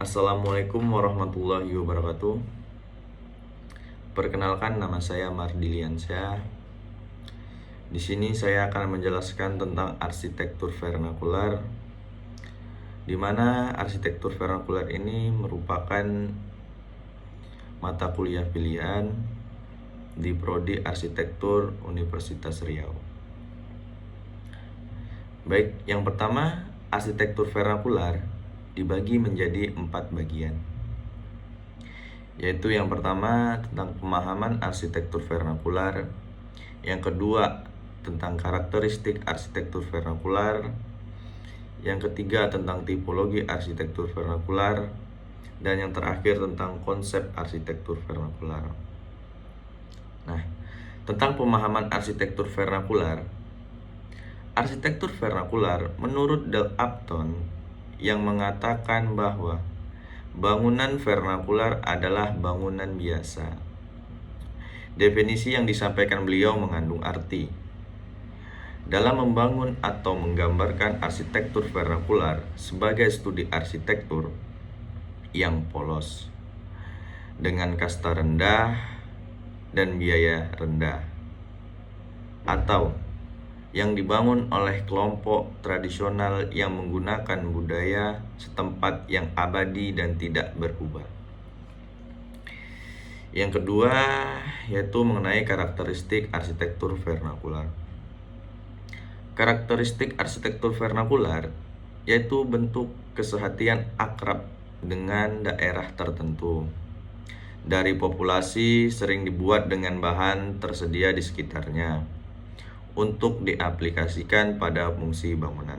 Assalamualaikum warahmatullahi wabarakatuh. Perkenalkan, nama saya Mardiliansyah. Di sini saya akan menjelaskan tentang arsitektur vernakular, di mana arsitektur vernakular ini merupakan mata kuliah pilihan di Prodi Arsitektur Universitas Riau. Baik, yang pertama, arsitektur vernakular dibagi menjadi 4 bagian, yaitu yang pertama tentang pemahaman arsitektur vernakular, yang kedua tentang karakteristik arsitektur vernakular, yang ketiga tentang tipologi arsitektur vernakular, dan yang terakhir tentang konsep arsitektur vernakular. Nah, tentang pemahaman arsitektur vernakular. Arsitektur vernakular menurut Del Upton yang mengatakan bahwa bangunan vernakular adalah bangunan biasa. Definisi yang disampaikan beliau mengandung arti. Dalam membangun atau menggambarkan arsitektur vernakular sebagai studi arsitektur yang polos, dengan kasta rendah dan biaya rendah, atau yang dibangun oleh kelompok tradisional yang menggunakan budaya setempat yang abadi dan tidak berubah. Yang kedua yaitu mengenai karakteristik arsitektur vernakular. Karakteristik arsitektur vernakular yaitu bentuk kesehatian akrab dengan daerah tertentu dari populasi, sering dibuat dengan bahan tersedia di sekitarnya untuk diaplikasikan pada fungsi bangunan.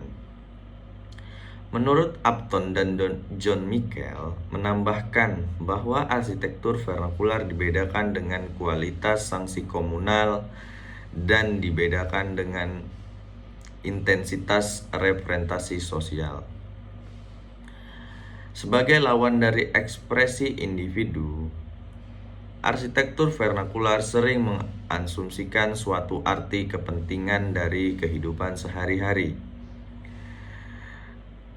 Menurut Upton dan John Michael menambahkan bahwa arsitektur vernakular dibedakan dengan kualitas sanksi komunal dan dibedakan dengan intensitas representasi sosial. Sebagai lawan dari ekspresi individu, arsitektur vernakular sering mengasumsikan suatu arti kepentingan dari kehidupan sehari-hari,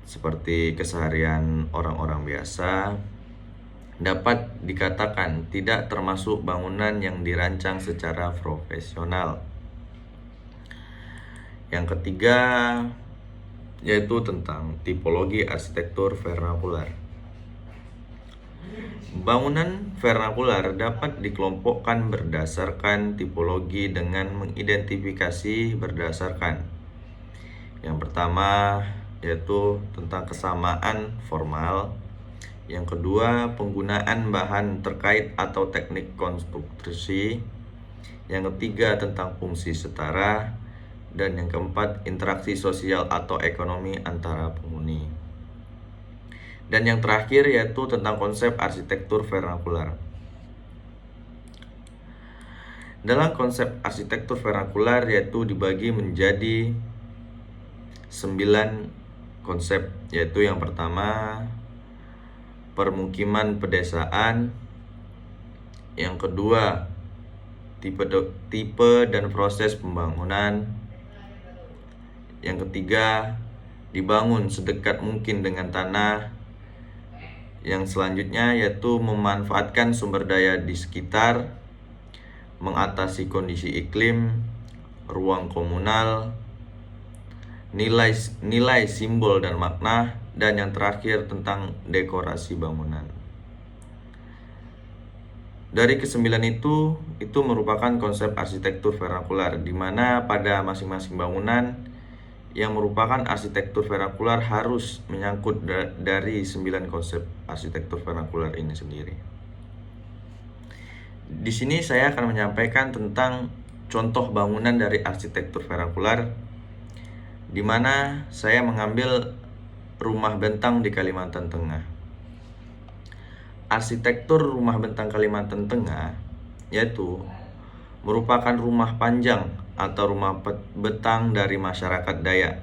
seperti keseharian orang-orang biasa, dapat dikatakan tidak termasuk bangunan yang dirancang secara profesional. Yang ketiga yaitu tentang tipologi arsitektur vernakular. Bangunan vernakular dapat dikelompokkan berdasarkan tipologi dengan mengidentifikasi berdasarkan yang pertama yaitu tentang kesamaan formal, yang kedua penggunaan bahan terkait atau teknik konstruksi, yang ketiga tentang fungsi setara, dan yang keempat interaksi sosial atau ekonomi antara penghuni. Dan yang terakhir yaitu tentang konsep arsitektur vernakular. Dalam konsep arsitektur vernakular yaitu dibagi menjadi 9 konsep, yaitu yang pertama permukiman pedesaan, yang kedua tipe dan proses pembangunan, yang ketiga dibangun sedekat mungkin dengan tanah, yang selanjutnya yaitu memanfaatkan sumber daya di sekitar, mengatasi kondisi iklim, ruang komunal, nilai simbol dan makna, dan yang terakhir tentang dekorasi bangunan. Dari kesembilan itu merupakan konsep arsitektur vernakular, di mana pada masing-masing bangunan yang merupakan arsitektur vernakular harus menyangkut dari 9 konsep arsitektur vernakular ini sendiri. Di sini saya akan menyampaikan tentang contoh bangunan dari arsitektur vernakular, di mana saya mengambil rumah bentang di Kalimantan Tengah. Arsitektur rumah bentang Kalimantan Tengah yaitu merupakan rumah panjang atau rumah betang dari masyarakat Dayak.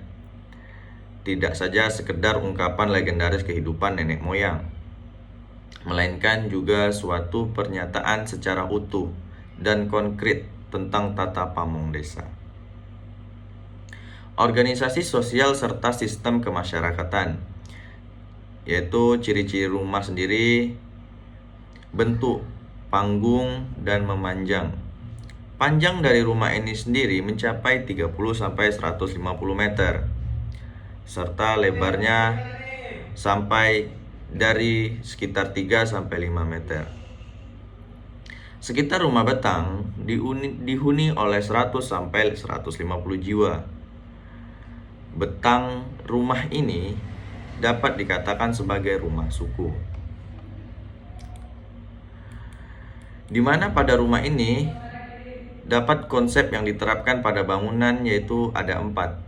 Tidak saja sekedar ungkapan legendaris kehidupan nenek moyang, melainkan juga suatu pernyataan secara utuh dan konkret tentang tata pamong desa, organisasi sosial serta sistem kemasyarakatan yaitu ciri-ciri rumah sendiri, bentuk panggung dan memanjang. Panjang dari rumah ini sendiri mencapai 30-150 meter, serta lebarnya sampai dari sekitar 3-5 meter. Sekitar rumah Betang dihuni oleh 100-150 jiwa. Betang rumah ini dapat dikatakan sebagai rumah suku, di mana pada rumah ini dapat konsep yang diterapkan pada bangunan yaitu ada 4,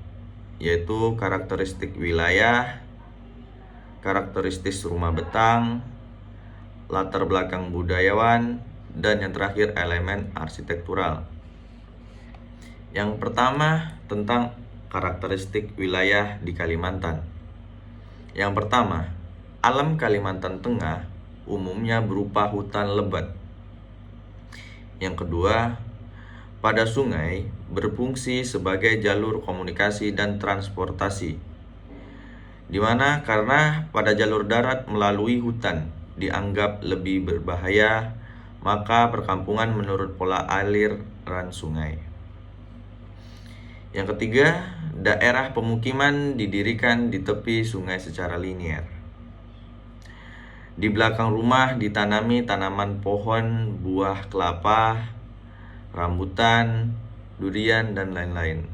yaitu karakteristik wilayah, karakteristik rumah Betang, latar belakang budayawan, dan yang terakhir elemen arsitektural. Yang pertama tentang karakteristik wilayah di Kalimantan. Yang pertama, alam Kalimantan Tengah umumnya berupa hutan lebat. Yang kedua, pada sungai berfungsi sebagai jalur komunikasi dan transportasi, di mana karena pada jalur darat melalui hutan dianggap lebih berbahaya, maka perkampungan menurut pola aliran sungai. Yang ketiga, daerah pemukiman didirikan di tepi sungai secara linier. Di belakang rumah ditanami tanaman pohon, buah kelapa, rambutan, durian, dan lain-lain.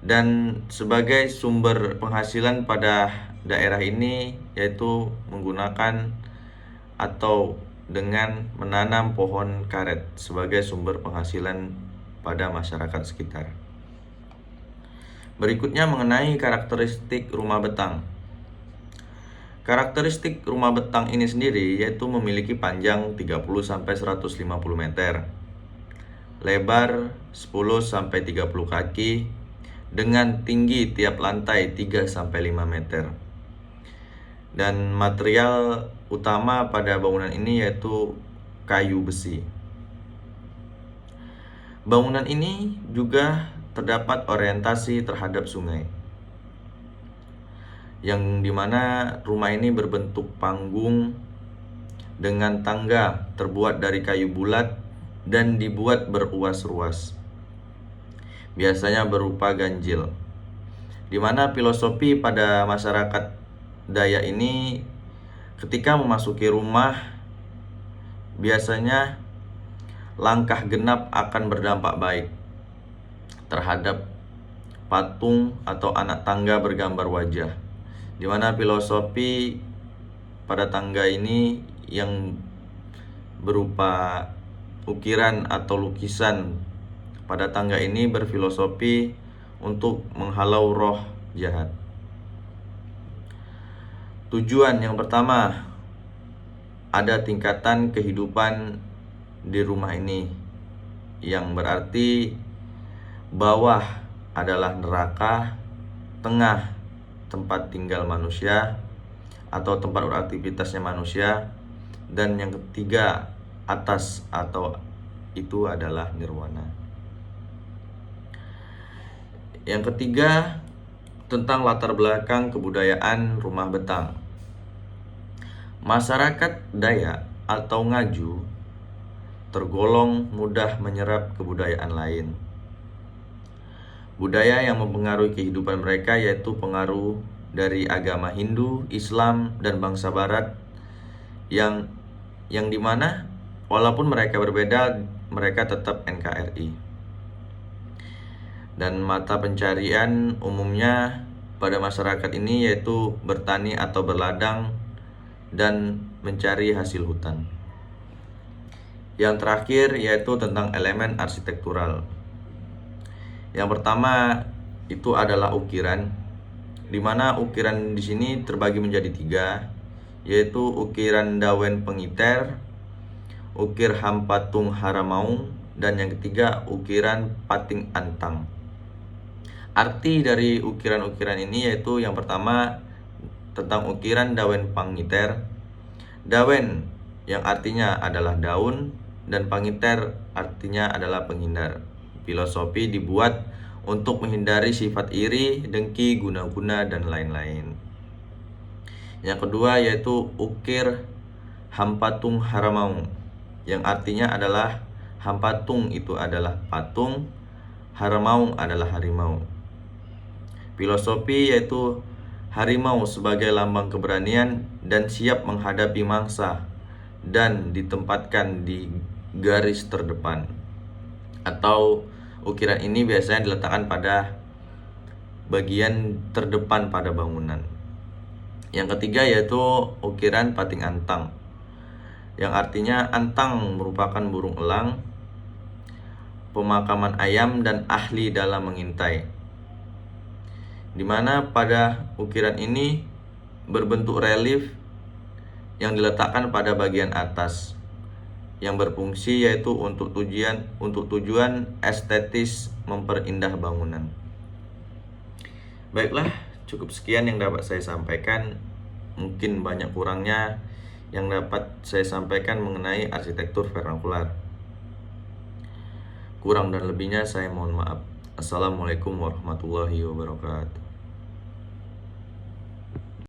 Dan sebagai sumber penghasilan pada daerah ini yaitu menggunakan atau dengan menanam pohon karet sebagai sumber penghasilan pada masyarakat sekitar. Berikutnya mengenai karakteristik rumah Betang. Karakteristik rumah Betang ini sendiri yaitu memiliki panjang 30-150 meter, lebar 10-30 kaki, dengan tinggi tiap lantai 3-5 meter. Dan material utama pada bangunan ini yaitu kayu besi. Bangunan ini juga terdapat orientasi terhadap sungai, yang dimana rumah ini berbentuk panggung dengan tangga terbuat dari kayu bulat dan dibuat beruas-ruas, biasanya berupa ganjil, di mana filosofi pada masyarakat Dayak ini ketika memasuki rumah biasanya langkah genap akan berdampak baik terhadap patung atau anak tangga bergambar wajah, di mana filosofi pada tangga ini yang berupa ukiran atau lukisan pada tangga ini berfilosofi untuk menghalau roh jahat. Tujuan yang pertama, ada tingkatan kehidupan di rumah ini, yang berarti bawah adalah neraka, tengah tempat tinggal manusia atau tempat beraktivitasnya manusia, dan yang ketiga atas atau itu adalah nirwana. Yang ketiga tentang latar belakang kebudayaan rumah Betang. Masyarakat Dayak atau Ngaju tergolong mudah menyerap kebudayaan lain. Budaya yang mempengaruhi kehidupan mereka yaitu pengaruh dari agama Hindu, Islam, dan bangsa Barat yang dimana walaupun mereka berbeda, mereka tetap NKRI. Dan mata pencarian umumnya pada masyarakat ini yaitu bertani atau berladang dan mencari hasil hutan. Yang terakhir yaitu tentang elemen arsitektural. Yang pertama itu adalah ukiran, di mana ukiran di sini terbagi menjadi 3, yaitu ukiran dawen pengiter, ukir hampatung haramaung, dan yang ketiga ukiran pating antang. Arti dari ukiran-ukiran ini yaitu yang pertama tentang ukiran dawen pangiter. Dawen yang artinya adalah daun dan pangiter artinya adalah penghindar. Filosofi dibuat untuk menghindari sifat iri, dengki, guna-guna, dan lain-lain. Yang kedua yaitu ukir hampatung haramau, yang artinya adalah hampatung itu adalah patung, haramau adalah harimau. Filosofi yaitu harimau sebagai lambang keberanian dan siap menghadapi mangsa dan ditempatkan di garis terdepan. Atau ukiran ini biasanya diletakkan pada bagian terdepan pada bangunan. Yang ketiga yaitu ukiran pating antang, yang artinya antang merupakan burung elang, pemakaman ayam dan ahli dalam mengintai. Dimana pada ukiran ini berbentuk relief yang diletakkan pada bagian atas, yang berfungsi yaitu untuk tujuan estetis memperindah bangunan. Baiklah, cukup sekian yang dapat saya sampaikan. Mungkin banyak kurangnya yang dapat saya sampaikan mengenai arsitektur vernakular. Kurang dan lebihnya saya mohon maaf. Assalamualaikum warahmatullahi wabarakatuh.